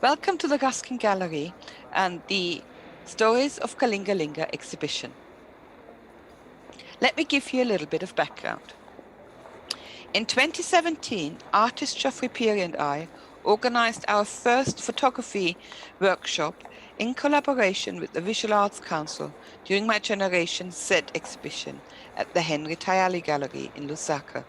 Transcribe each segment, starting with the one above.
Welcome to the Ruskin Gallery and the Stories of Kalingalinga exhibition. Let me give you a little bit of background. In 2017, artist Geoffrey Phiri and I organized our first photography workshop in collaboration with the Visual Arts Council during my Generation Z exhibition at the Henry Tayali Gallery in Lusaka.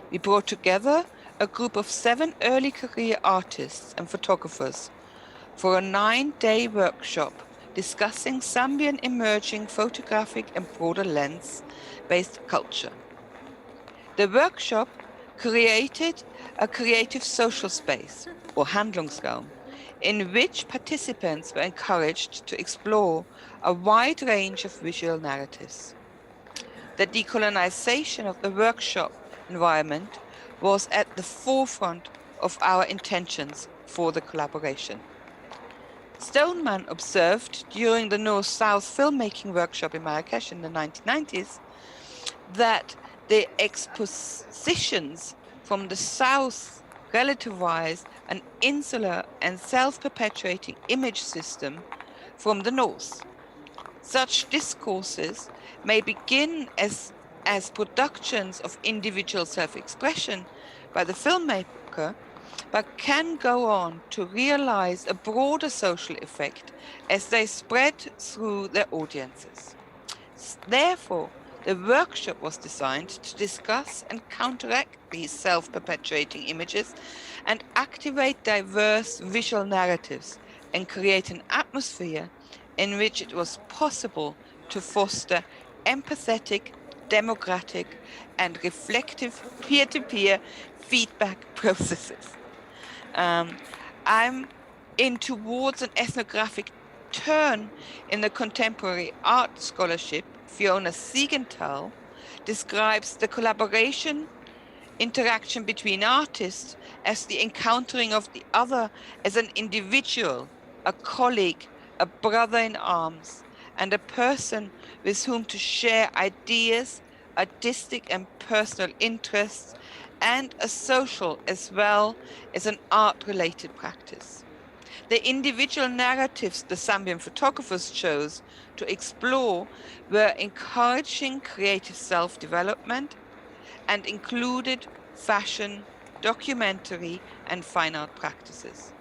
We brought together a group of 7 early career artists and photographers for a 9-day workshop discussing Zambian emerging photographic and broader lens-based culture. The workshop created a creative social space, or Handlungsraum, in which participants were encouraged to explore a wide range of visual narratives. The decolonization of the workshop environment was at the forefront of our intentions for the collaboration. Stoneman observed during the North-South filmmaking workshop in Marrakesh in the 1990s that the expositions from the South relativized an insular and self-perpetuating image system from the North. Such discourses may begin as productions of individual self-expression by the filmmaker, but can go on to realize a broader social effect as they spread through their audiences. Therefore, the workshop was designed to discuss and counteract these self-perpetuating images and activate diverse visual narratives and create an atmosphere in which it was possible to foster empathetic, democratic, and reflective peer-to-peer feedback processes. I'm in towards an ethnographic turn in the contemporary art scholarship. Fiona Siegenthal describes the collaboration interaction between artists as the encountering of the other as an individual, a colleague, a brother in arms, and a person with whom to share ideas, artistic and personal interests, and a social as well as an art-related practice. The individual narratives the Zambian photographers chose to explore were encouraging creative self-development and included fashion, documentary, and fine art practices.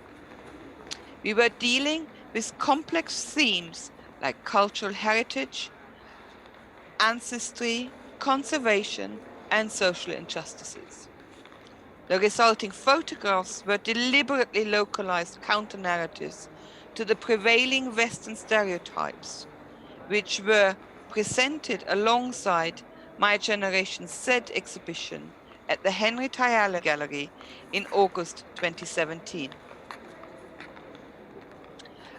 We were dealing with complex themes like cultural heritage, ancestry, conservation, and social injustices. The resulting photographs were deliberately localized counter-narratives to the prevailing Western stereotypes, which were presented alongside my Generation Z exhibition at the Henry Tayali Gallery in August 2017.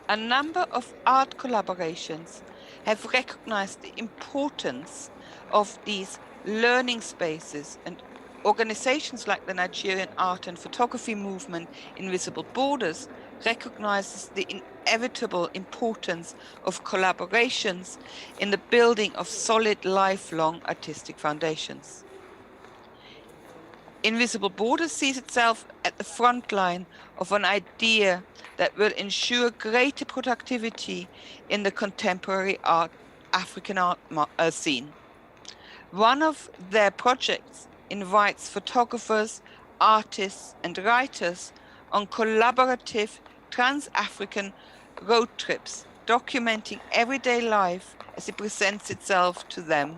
A number of art collaborations have recognized the importance of these learning spaces, and organizations like the Nigerian art and photography movement Invisible Borders recognizes the inevitable importance of collaborations in the building of solid lifelong artistic foundations. Invisible Borders sees itself at the front line of an idea that will ensure greater productivity in the contemporary African art scene. One of their projects invites photographers, artists, and writers on collaborative trans-African road trips, documenting everyday life as it presents itself to them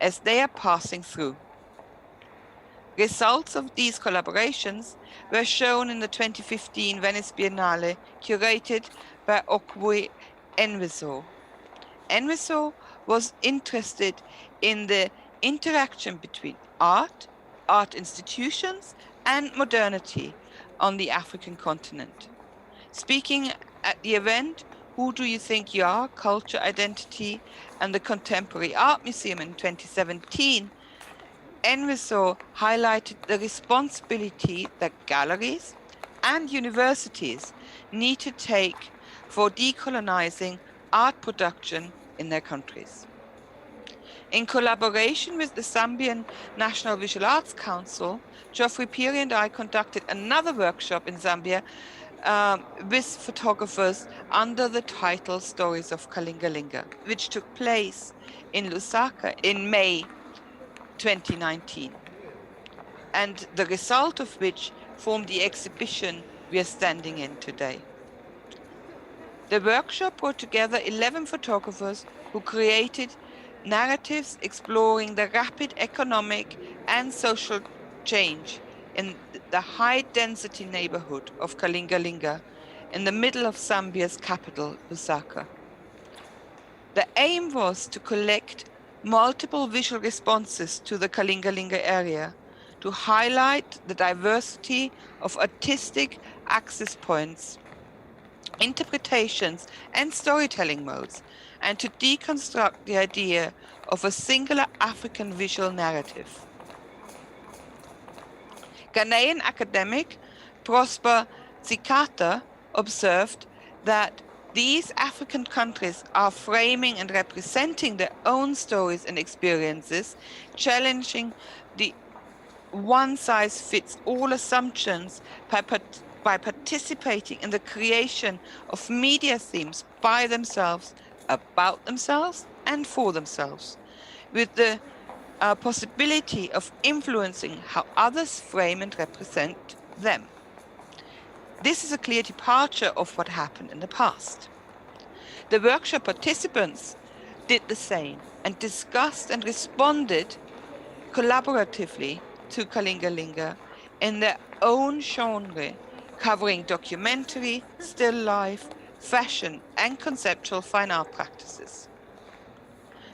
as they are passing through. Results of these collaborations were shown in the 2015 Venice Biennale, curated by Okwui Enweso. Enweso was interested in the interaction between art, art institutions, and modernity on the African continent. Speaking at the event, Who Do You Think You Are? Culture, Identity, and the Contemporary Art Museum in 2017, Enweso highlighted the responsibility that galleries and universities need to take for decolonizing art production in their countries. In collaboration with the Zambian National Visual Arts Council, Geoffrey Phiri and I conducted another workshop in Zambia with photographers under the title Stories of Kalingalinga, which took place in Lusaka in May 2019, and the result of which formed the exhibition we are standing in today. The workshop brought together 11 photographers who created narratives exploring the rapid economic and social change in the high-density neighborhood of Kalingalinga in the middle of Zambia's capital, Lusaka. The aim was to collect multiple visual responses to the Kalingalinga area to highlight the diversity of artistic access points, interpretations, and storytelling modes, and to deconstruct the idea of a singular African visual narrative. Ghanaian academic Prosper Tsikata observed that these African countries are framing and representing their own stories and experiences, challenging the one-size-fits-all assumptions by participating in the creation of media themes by themselves, about themselves, and for themselves, with the possibility of influencing how others frame and represent them. This is a clear departure of what happened in the past. The workshop participants did the same and discussed and responded collaboratively to Kalingalinga in their own genre, covering documentary, still life, fashion, and conceptual fine art practices.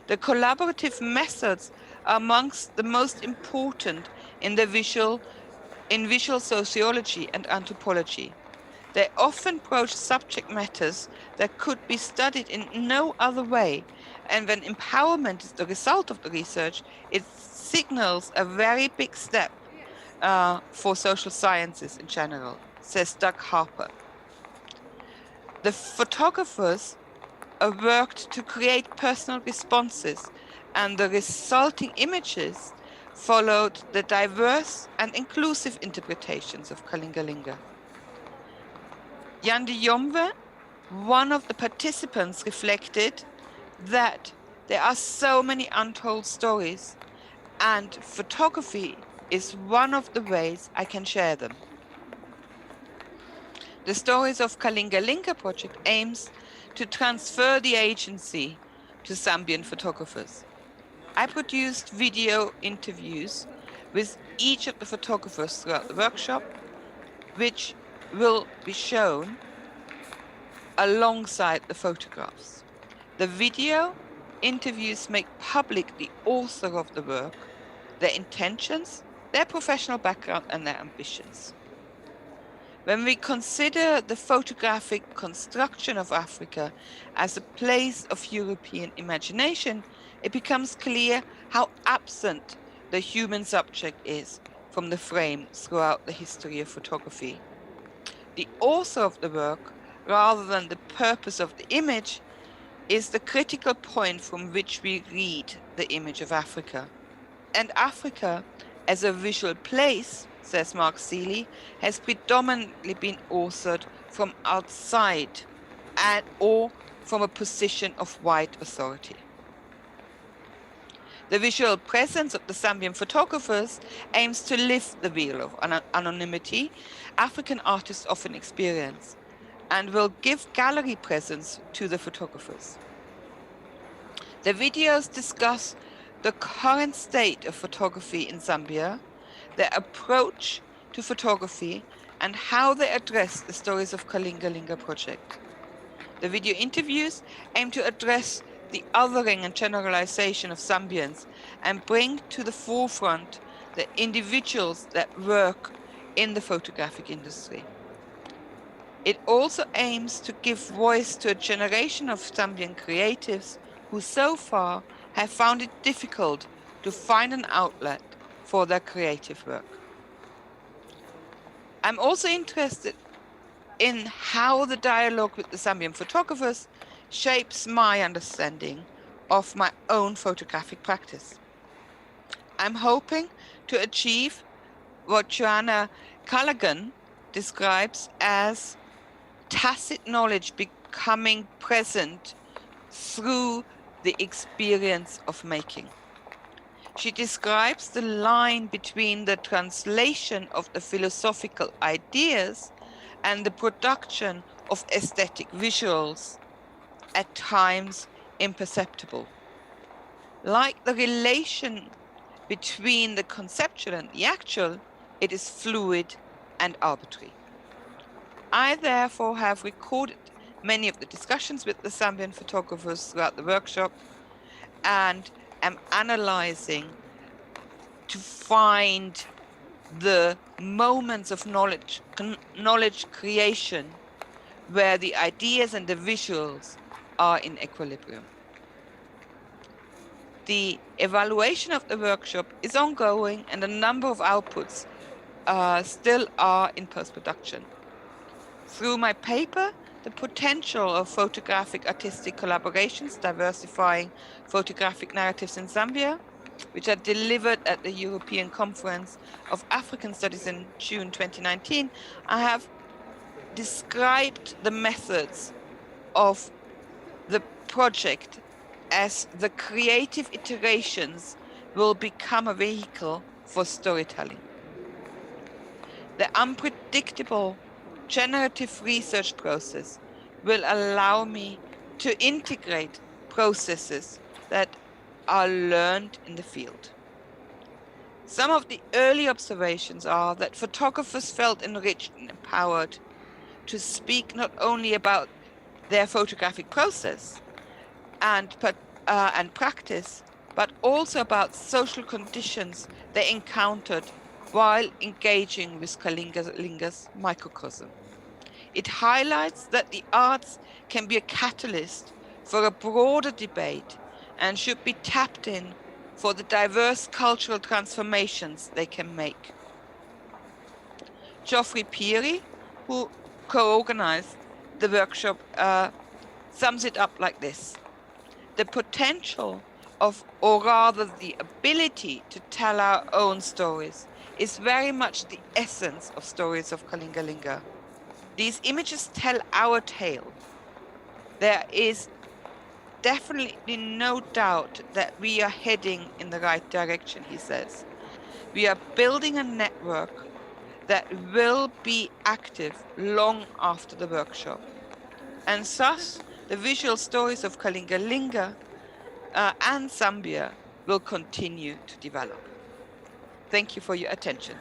The collaborative methods are amongst the most important in visual sociology and anthropology. They often approach subject matters that could be studied in no other way, and when empowerment is the result of the research, it signals a very big step for social sciences in general, says Doug Harper. The photographers worked to create personal responses, and the resulting images followed the diverse and inclusive interpretations of Kalingalinga. Yandi Yomve, one of the participants, reflected that there are so many untold stories, and photography is one of the ways I can share them. The Stories of Kalingalinga project aims to transfer the agency to Zambian photographers. I produced video interviews with each of the photographers throughout the workshop, which will be shown alongside the photographs. The video interviews make public the author of the work, their intentions, their professional background, and their ambitions. When we consider the photographic construction of Africa as a place of European imagination, it becomes clear how absent the human subject is from the frame throughout the history of photography. The author of the work, rather than the purpose of the image, is the critical point from which we read the image of Africa. And Africa, as a visual place, says Mark Seeley, has predominantly been authored from outside or from a position of white authority. The visual presence of the Zambian photographers aims to lift the veil of anonymity African artists often experience, and will give gallery presence to the photographers. The videos discuss the current state of photography in Zambia, their approach to photography, and how they address the Stories of Kalingalinga project. The video interviews aim to address the othering and generalization of Zambians and bring to the forefront the individuals that work in the photographic industry. It also aims to give voice to a generation of Zambian creatives who so far have found it difficult to find an outlet for their creative work. I'm also interested in how the dialogue with the Zambian photographers shapes my understanding of my own photographic practice. I'm hoping to achieve what Joanna Callaghan describes as tacit knowledge becoming present through the experience of making. She describes the line between the translation of the philosophical ideas and the production of aesthetic visuals, at times imperceptible. Like the relation between the conceptual and the actual, it is fluid and arbitrary. I therefore have recorded many of the discussions with the Zambian photographers throughout the workshop and am analyzing to find the moments of knowledge creation where the ideas and the visuals are in equilibrium. The evaluation of the workshop is ongoing and a number of outputs still are in post-production. Through my paper, The Potential of Photographic Artistic Collaborations, Diversifying Photographic Narratives in Zambia, which are delivered at the European Conference of African Studies in June 2019, I have described the methods of the project as the creative iterations will become a vehicle for storytelling. The unpredictable generative research process will allow me to integrate processes that are learned in the field. Some of the early observations are that photographers felt enriched and empowered to speak not only about their photographic process and practice, but also about social conditions they encountered while engaging with Kalingalinga's microcosm. It highlights that the arts can be a catalyst for a broader debate and should be tapped in for the diverse cultural transformations they can make. Geoffrey Phiri, who co-organized the workshop, sums it up like this: the potential of, or rather the ability to tell our own stories, is very much the essence of Stories of Kalingalinga. These images tell our tale. There is definitely no doubt that we are heading in the right direction, he says. We are building a network that will be active long after the workshop. And thus, the visual stories of Kalingalinga and Zambia will continue to develop. Thank you for your attention.